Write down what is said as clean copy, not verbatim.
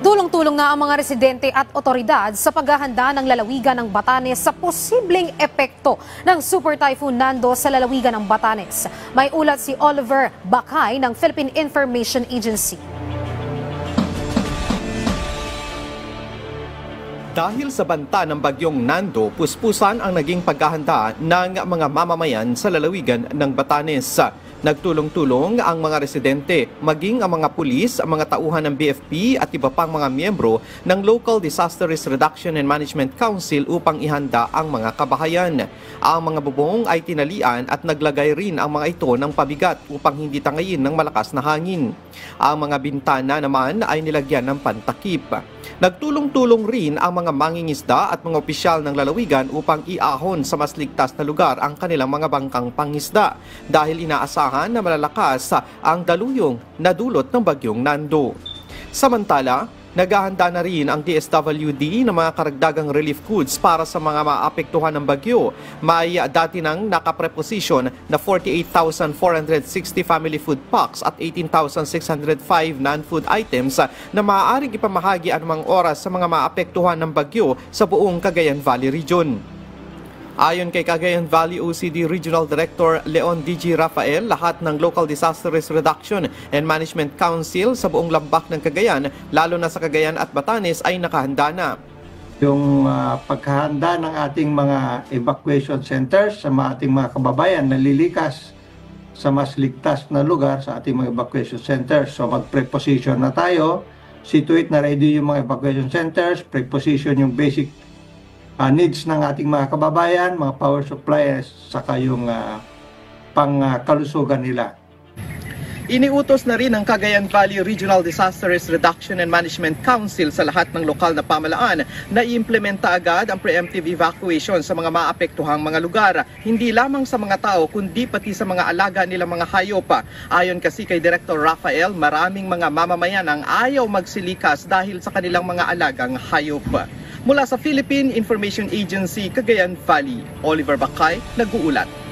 Tulong-tulong na ang mga residente at otoridad sa paghahanda ng lalawigan ng Batanes sa posibleng epekto ng Super Typhoon Nando sa lalawigan ng Batanes. May ulat si Oliver Bakay ng Philippine Information Agency. Dahil sa banta ng bagyong Nando, puspusan ang naging paghahanda ng mga mamamayan sa lalawigan ng Batanes. Nagtulong-tulong ang mga residente, maging ang mga pulis, ang mga tauhan ng BFP at iba pang mga miyembro ng Local Disaster Risk Reduction and Management Council upang ihanda ang mga kabahayan. Ang mga bubong ay tinalian at naglagay rin ang mga ito ng pabigat upang hindi tangayin ng malakas na hangin. Ang mga bintana naman ay nilagyan ng pantakip. Nagtulong-tulong rin ang mga mangingisda at mga opisyal ng lalawigan upang iahon sa mas ligtas na lugar ang kanilang mga bangkang pangisda dahil inaasahan na malalakas ang daluyong na dulot ng bagyong Nando. Samantala, naghahanda na rin ang DSWD ng mga karagdagang relief goods para sa mga maapektuhan ng bagyo. May dati nang nakapreposisyon na 48,460 family food packs at 18,605 non-food items na maaaring ipamahagi anumang oras sa mga maapektuhan ng bagyo sa buong Cagayan Valley Region. Ayon kay Cagayan Valley OCD Regional Director Leon D.G. Rafael, lahat ng Local Disaster Risk Reduction and Management Council sa buong lambak ng Cagayan, lalo na sa Cagayan at Batanes, ay nakahanda na. Yung paghahanda ng ating mga evacuation centers sa ating mga kababayan na lilikas sa mas ligtas na lugar sa ating mga evacuation centers. So mag-preposition na tayo, situate na ready yung mga evacuation centers, preposition yung basic needs ng ating mga kababayan, mga power supplies, saka yung pangkalusugan nila. Iniutos na rin ng Cagayan Valley Regional Disaster Risk Reduction and Management Council sa lahat ng lokal na pamalaan na i-implementa agad ang preemptive evacuation sa mga maapektuhang mga lugar. Hindi lamang sa mga tao kundi pati sa mga alaga nilang mga hayop. Ayon kasi kay Director Rafael, maraming mga mamamayan ang ayaw magsilikas dahil sa kanilang mga alagang hayop. Mula sa Philippine Information Agency, Cagayan Valley, Oliver Bakay, nag-uulat.